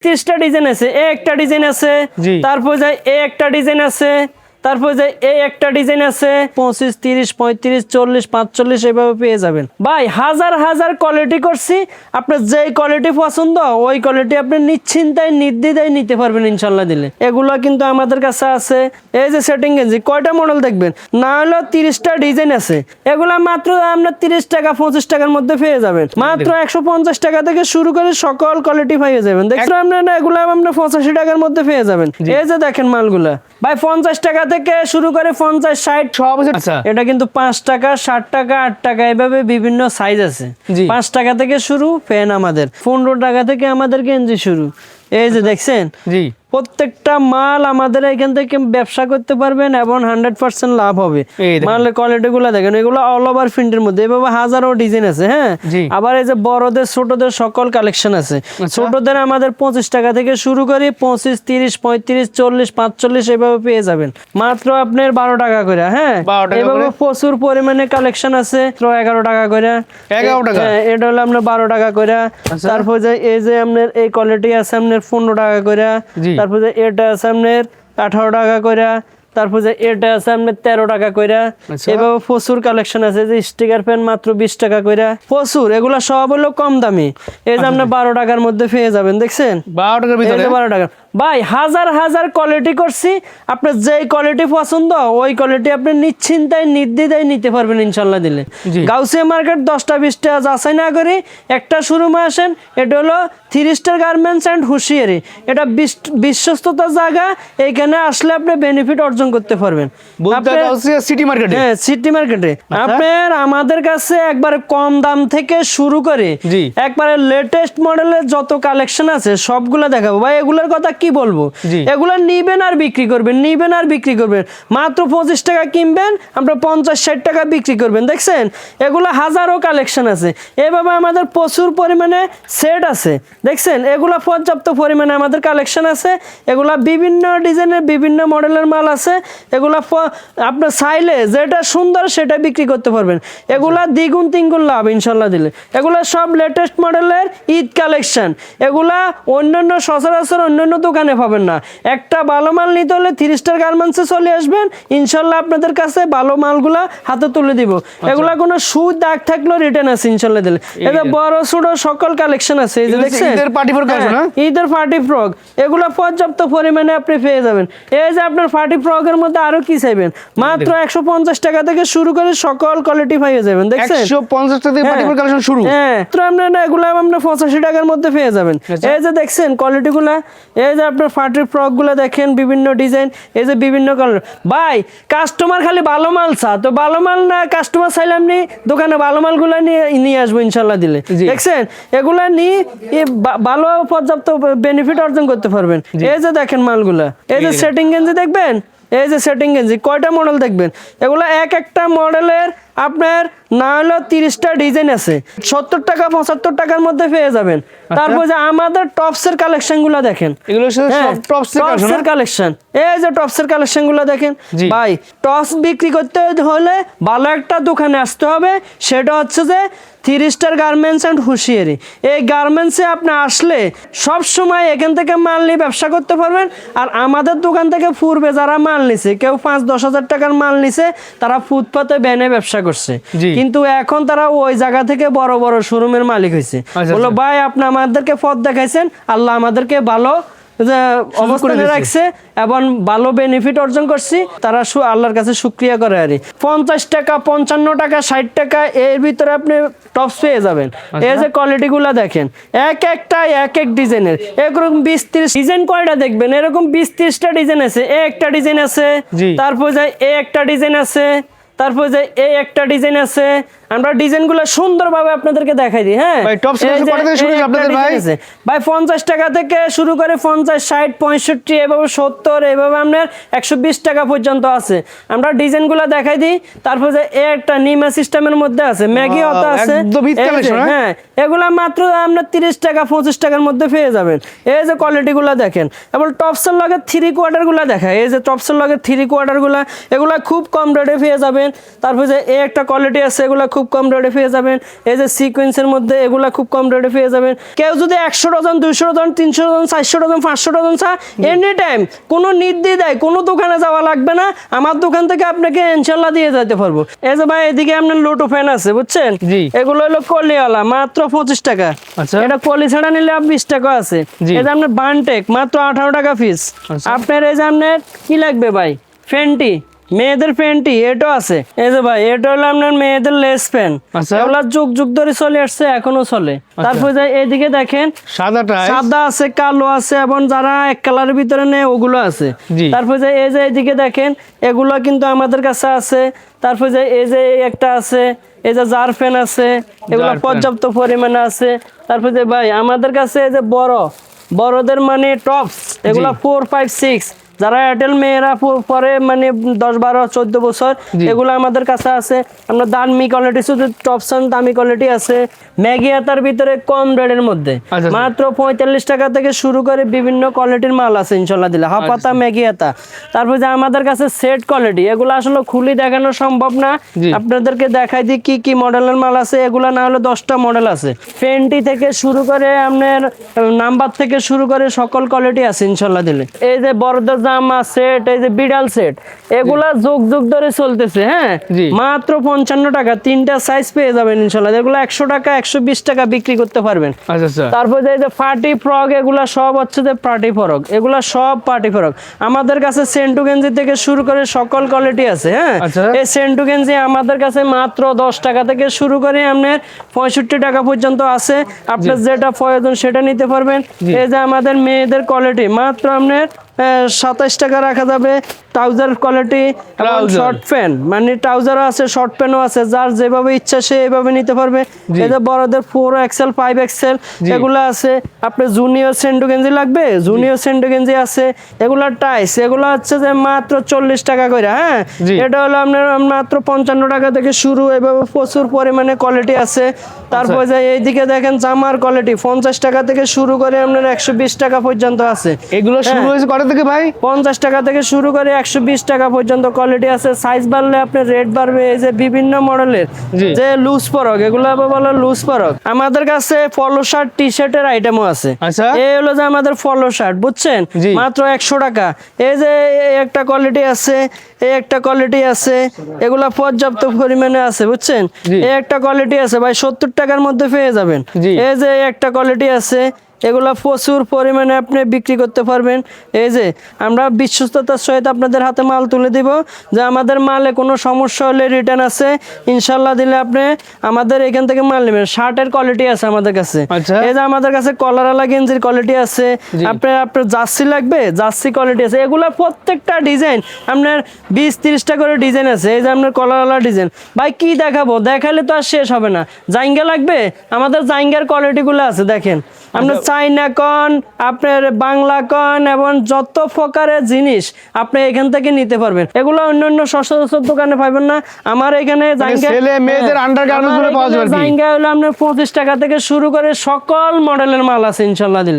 30টা design আছে, এ একটা design আছে, তারপর যায় এ একটা ডিজাইন আছে, তারপর যে এই একটা ডিজাইন আছে 25, 30, 35, 40, 45 এভাবে পেয়ে যাবেন ভাই। হাজার হাজার কোয়ালিটি করছি, আপনার যেই কোয়ালিটি পছন্দ ওই কোয়ালিটি আপনি নিশ্চিন্তায় নির্দ্বিধায় নিতে পারবেন ইনশাল্লাহ দিলে। এগুলো কিন্তু আমাদের কাছে আছে। এই যে সেটিং গেঞ্জি কয়টা মডেল দেখবেন, না হলো 30টা ডিজাইন আছে, এগুলা মাত্র আপনার 30 টাকা 25 টাকার মধ্যে পেয়ে যাবেন। মাত্র 150 টাকা থেকে শুরু করে সকল কোয়ালিটি পেয়ে যাবেন। দেখছেন আপনারা এগুলো আপনার 85 টাকার মধ্যে পেয়ে যাবেন। এই যে দেখেন মালগুলা ভাই 50 টাকা থেকে শুরু করে 50, 60 সব আছে। এটা কিন্তু 5 টাকা, 60 টাকা, 8 টাকা এভাবে বিভিন্ন সাইজ আছে। 5 টাকা থেকে শুরু ফ্যান, আমাদের 15 টাকা থেকে আমাদের গেঞ্জি শুরু। এই যে দেখছেন প্রত্যেকটা মাল আমাদের এখান থেকে ব্যবসা করতে পারবেন এবং 100% লাভ হবে। মালের কোয়ালিটি গুলা দেখেন, এগুলো অল ওভার প্রিন্টের মধ্যে এভাবে হাজারো ডিজাইন আছে। হ্যাঁ, আবার এই যে বড়দের ছোটদের সকল কালেকশন আছে। ছোটদের আমাদের 25 টাকা থেকে শুরু করি 25, 30, 35, 40, 45 এভাবে পেয়ে যাবেন মাত্র আপনার 12 টাকা করে। হ্যাঁ, এভাবে প্রচুর পরিমাণে কালেকশন আছে। 11 টাকা করে, 11 টাকা এটা হলো আপনার 12 টাকা করে। তারপর যে এই যে আপনার এই কোয়ালিটি আছে আপনার 15 টাকা করে। তারপর যে এটা আছে আপনার 18 টাকা করে। তারপর যে এটা আছে আপনার 13 টাকা করে। এভাবে প্রচুর কালেকশন আছে। যে স্টিকার পেন মাত্র 20 টাকা করে, প্রচুর। এগুলা সব হলো কম দামি। এই যে আপনার 12 টাকার মধ্যে পেয়ে যাবেন। দেখছেন 12 টাকার ভিতরে, 12 টাকা ভাই। হাজার হাজার কোয়ালিটি করছি, আপনার যেই কোয়ালিটি পছন্দ ওই কোয়ালিটি আপনি নিশ্চিন্তায় নির্দ্বিধায় নিতে পারবেন ইনশাল্লাহ দিলে। গাউসিয়া মার্কেট 10টা 20টা যাচাই না করি একটা শোরুমে আসেন। এটা হলো 3 স্টার গার্মেন্টস অ্যান্ড হুঁশিয়ারি। এটা বিশ্বস্ততার জায়গা। এইখানে আসলে আপনি বেনিফিট অর্জন করতে পারবেন। সিটি মার্কেটে, হ্যাঁ সিটি মার্কেটে আপনার আমাদের কাছে একবারে কম দাম থেকে শুরু করে একবারে লেটেস্ট মডেলের যত কালেকশন আছে সবগুলা দেখাবো ভাই। এগুলোর কথা কি বলবো, এগুলা নিবেন আর বিক্রি করবেন, নিবেন আর বিক্রি করবেন। মাত্র 25 টাকা কিনবেন, আমরা 50-60 টাকা বিক্রি করবেন। দেখছেন এগুলা হাজারো কালেকশন আছে। এভাবে আমাদের প্রচুর পরিমাণে সেট আছে। দেখছেন এগুলা পর্যাপ্ত পরিমাণে আমাদের কালেকশন আছে। এগুলা বিভিন্ন ডিজাইনের বিভিন্ন মডেলের মাল আছে। এগুলা আপনার চাইলে যেটা সুন্দর সেটা বিক্রি করতে পারবেন। এগুলা দ্বিগুণ তিনগুণ লাভ ইনশাল্লাহ দিলে। এগুলা সব লেটেস্ট মডেলের ঈদ কালেকশন। এগুলা অন্যান্য সচরাচর অন্যান্য দোকানে পাবেন না। একটা ভালো মাল নিতে হলে 3 স্টার গার্মেন্টসে চলে আসবেন, ইনশাল্লাহ আপনাদের কাছে ভালো মালগুলা হাতে তুলে দিব। এগুলা কোনো সুদ দাগ থাকলেও রিটার্ন আছে ইনশাল্লাহ দিলে। এটা বড় ছোট সকল কালেকশন আছে। এই যে দেখছেন ঈদের পার্টি ফ্রক আছে না, ঈদের পার্টি ফ্রক এগুলা পর্যাপ্ত পরিমাণে আপনি পেয়ে যাবেন। এই যে আপনার পার্টি ফ্রকের মধ্যে আরো কি চাইবেন, মাত্র 150 টাকা থেকে শুরু করে সকল কোয়ালিটি পেয়ে যাবেন। দেখছেন 150 টাকা থেকে পার্টি ফ্রক কালেকশন শুরু। হ্যাঁ, তো আপনারা এগুলা আপনারা 85 টাকার মধ্যে পেয়ে যাবেন। এই যে দেখছেন কোয়ালিটি গুলা, এই যে আপনার পার্টি ফ্রক গুলা দেখেন বিভিন্ন ডিজাইন, এই যে বিভিন্ন কালার। ভাই কাস্টমার খালি ভালো মাল চা, তো ভালো মাল না কাস্টমার চাইলে আপনি দোকানে ভালো মালগুলা নিয়ে আসবো ইনশাল্লাহ দিলে। দেখছেন এগুলা নিয়ে ভালো পর্যাপ্ত বেনিফিট অর্জন করতে পারবেন। এই যে দেখেন মালগুলা, এই যে সেটিং গেঞ্জি দেখবেন, এই যে সেটিং গেঞ্জি কয়টা মডেল দেখবেন। এগুলো এক একটা মডেলের আপনার না হলো 30টা ডিজাইন আছে। 70 টাকা 75 টাকার মধ্যে পেয়ে যাবেন। তারপর যে আমাদের টপসের কালেকশন গুলা দেখেন, এগুলো টপসের কালেকশন। এই যে টপসের কালেকশন গুলা দেখেন ভাই। টপস বিক্রি করতে হলে ভালো একটা দোকানে আসতে হবে, সেটা হচ্ছে যে 3 স্টার গার্মেন্টস অ্যান্ড হুঁশিয়ারি। এই গার্মেন্টসে আপনি আসলে সব সময় এখান থেকে মাল নিয়ে ব্যবসা করতে পারবেন। আর আমাদের দোকান থেকে পূর্বে যারা মাল নিছে, কেউ 5-10 হাজার টাকার মাল নিছে, তারা ফুটপাতে ব্যানে ব্যবসা করছে, কিন্তু এখন তারা ওই জায়গা থেকে বড় বড় শোরুমের মালিক হয়েছে। বললো ভাই আপনি আমাদেরকে পথ দেখাইছেন, আল্লাহ আমাদেরকে ভালো অবস্থানে রাখছে এবং ভালো বেনিফিট অর্জন করছি। তারা আল্লাহর কাছে শুকরিয়া করে। আর 50 টাকা 55 টাকা 60 টাকা এর ভিতরে আপনি টপস পেয়ে যাবেন। এই যে কোয়ালিটি গুলা দেখেন, এক একটা এক এক ডিজাইনের এরকম 20-30 ডিজাইন কয়টা দেখবেন, এরকম 20-30টা ডিজাইন আছে। একটা ডিজাইন আছে, তারপর যায় একটা ডিজাইন আছে, তারপর যে এই একটা ডিজাইন আছে। আমরা ডিজাইনগুলো সুন্দরভাবে আপনাদেরকে দেখাই দিই। হ্যাঁ ভাই, টপ সেল কত থেকে শুরু আপনাদের ভাই 50 টাকা থেকে শুরু করে 50, 60, 65 এভাবে 70 এভাবে আপনার 120 টাকা পর্যন্ত আছে। আমরা ডিজাইনগুলো দেখাই দিই। তারপর যে একটা নিমা সিস্টেমের মধ্যে আছে, ম্যাগি অত আছে। হ্যাঁ, এগুলা মাত্র আপনার 30 টাকা 25 টাকার মধ্যে পেয়ে যাবেন। এই যে কোয়ালিটিগুলো দেখেন। এবং টপসের লগে 3 কোয়ার্টার গুলা দেখায়। এই যে টপসের লগে 3 কোয়ার্টার গুলা, এগুলা খুব কম রেটে পেয়ে যাবেন। তারপর যে একটা কোয়ালিটি আছে, এগুলা খুব কম রেটে পেয়ে যাবেন। এই যে সিকোয়েন্সের মধ্যে এগুলা খুব কম রেটে পেয়ে যাবেন। কেউ যদি 100 dozen 200 dozen 300 dozen 400 dozen 500 dozen চা এনি টাইম কোনো নির্দ্বিধায় কোনো দোকানে যাওয়া লাগবে না, আমার দোকান থেকে আপনাকে ইনশাল্লাহ দিয়ে যেতে পারবো। এই যে ভাই এদিকে আপনার লোটো ফ্যান আছে বুঝছেন, এগুলো হলো কলিওয়ালা মাত্র 25 টাকা। এটা কলি ছাড়া নিলে 20 টাকা আছে। এই যে আপনার বানটেক মাত্র 18 টাকা পিস। আপনার এই যে আপনার কি লাগবে ভাই, ফ্যানটি মেয়েদের ফ্যানটি এটাও আছে। এই যে ভাই এটা হলো আপনার মেয়েদের লেস ফ্যান, এগুলা যুগ যুগ ধরে চলে আসছে এখনো চলে। তারপরে যে এইদিকে দেখেন সাদা আছে কালো আছে এবং যারা এক কালারের ভিতরে নেয় ওগুলো আছে। তারপরে যে এই যে এইদিকে দেখেন এগুলো কিন্তু আমাদের কাছে আছে। তারপরে যে এই যে একটা আছে, এই যে জার ফ্যান আছে, এগুলো পর্যাপ্ত পরিমাণে আছে। তারপরে যে ভাই আমাদের কাছে এই যে বড়দের মানে টপস এগুলা 4 5 6 যারা এয়ারটেল মেয়েরা পরে মানে 10 12 14 বছর এগুলো আমাদের কাছে আছে। আমরা দামি কোয়ালিটি শুধু টপসন দামি কোয়ালিটি আছে। ম্যাগি আতার ভিতরে কম রেটের মধ্যে মাত্র 45 টাকা থেকে শুরু করে বিভিন্ন কোয়ালিটির মাল আছে ইনশাল্লাহ দিলে হাফাতা ম্যাগি আতা। তারপর যে আমাদের কাছে সেট কোয়ালিটি এগুলো আসলে খুলি দেখানো সম্ভব না, আপনাদেরকে দেখাই দিই কি কি মডেলের মাল আছে। এগুলো না হলে 10টা মডেল আছে। ফেন্টি থেকে শুরু করে আপনার নাম্বার থেকে শুরু করে সকল কোয়ালিটি আছে ইনশাল্লাহ দিলে। এই যে বড়দের জামা সেট, এই যে বিড়াল সেট এগুলা যুগ যুগ ধরে চলতেছে। হ্যাঁ মাত্র 55 টাকা 3টা সাইজ পেয়ে যাবেন ইনশাল্লাহ। এগুলো 100 টাকা 120 টাকা বিক্রি করতে পারবেন। তারপর এই যে পার্টি ফ্রক এগুলা সব হচ্ছে যে পার্টি ফ্রক, এগুলা সব পার্টি ফ্রক। আমাদের কাছে সেন্টু গেঞ্জি থেকে শুরু করে সকল কোয়ালিটি আছে। হ্যাঁ এই সেন্টু গেঞ্জি আমাদের কাছে মাত্র 10 টাকা থেকে শুরু করে আপনার 65 টাকা পর্যন্ত আছে। আপনার যেটা প্রয়োজন সেটা নিতে পারবেন। এই যে আমাদের মেয়েদের কোয়ালিটি মাত্র আপনার 27 টাকা রাখা যাবে। ট্রাউজার কোয়ালিটি শর্ট প্যান্ট মানে ট্রাউজারও আছে শর্ট প্যান্টও আছে, যার যেভাবে ইচ্ছা সে এইভাবে নিতে পারবে। এই যে বড়দের 4XL 5XL এগুলো আছে। আপনি জুনিয়র সেন্ডো গেঞ্জি লাগবে জুনিয়র সেন্ডো গেঞ্জি আছে। এগুলা টাইস এগুলো হচ্ছে যে মাত্র 40 টাকা করে। হ্যাঁ এটা হলো আপনার মাত্র 55 টাকা থেকে শুরু, এভাবে প্রচুর পরিমাণে কোয়ালিটি আছে। তারপর যে এইদিকে দেখেন জামার কোয়ালিটি 50 টাকা থেকে শুরু করে আপনার 120 টাকা পর্যন্ত আছে। এগুলো শুরু হয়েছে কত থেকে ভাই? 50 টাকা থেকে শুরু করে 120 টাকা পর্যন্ত কোয়ালিটি আছে। সাইজ বাড়লে আপনার রেট বাড়বে। এই যে বিভিন্ন মডেলের যে লুজ ফরক এগুলো বলে লুজ ফরক। আমাদের কাছে পলো শার্ট টি শার্টের আইটেমও আছে। এই হলো যে আমাদের পলো শার্ট বুঝছেন মাত্র 100 টাকা। এই যে একটা কোয়ালিটি আছে, এই একটা কোয়ালিটি আছে, এগুলা পর্যাপ্ত পরিমাণে আছে বুঝছেন। এই একটা কোয়ালিটি আছে ভাই 70 টাকার মধ্যে পেয়ে যাবেন। এই যে একটা কোয়ালিটি আছে, এগুলা প্রচুর পরিমাণে আপনি বিক্রি করতে পারবেন। এই যে আমরা বিশ্বস্ততার সহিত আপনাদের হাতে মাল তুলে দিব, যে আমাদের মালে কোনো সমস্যা হলে রিটার্ন আছে ইনশাল্লাহ দিলে আপনি আমাদের এখান থেকে মাল নেবেন। শার্টের কোয়ালিটি আছে আমাদের কাছে। এই যে আমাদের কাছে কলারওয়ালা গেঞ্জির কোয়ালিটি আছে। আপনার জার্সি লাগবে জার্সি কোয়ালিটি আছে। এগুলা প্রত্যেকটা ডিজাইন আপনার 20-30টা করে ডিজাইন আছে। এই যে আপনার কলারওয়ালা ডিজাইন ভাই কি দেখাবো, দেখালে তো আর শেষ হবে না। জাইঙ্গা লাগবে আমাদের জাইঙ্গার কোয়ালিটিগুলো আছে দেখেন। আপনার চাইনা কন আপনার বাংলা কন এবং যত প্রকারের জিনিস আপনি এখান থেকে নিতে পারবেন। এগুলো অন্য সচরাচর দোকানে পাবেন না। আমার এখানে ছেলে মেয়েদের আন্ডারগার্মেন্টস গুলো পাওয়া যাবে। জাইঙ্গা হলো আপনার 25 টাকা থেকে শুরু করে সকল মডেলের মাল আছে ইনশাল্লাহ দিলে।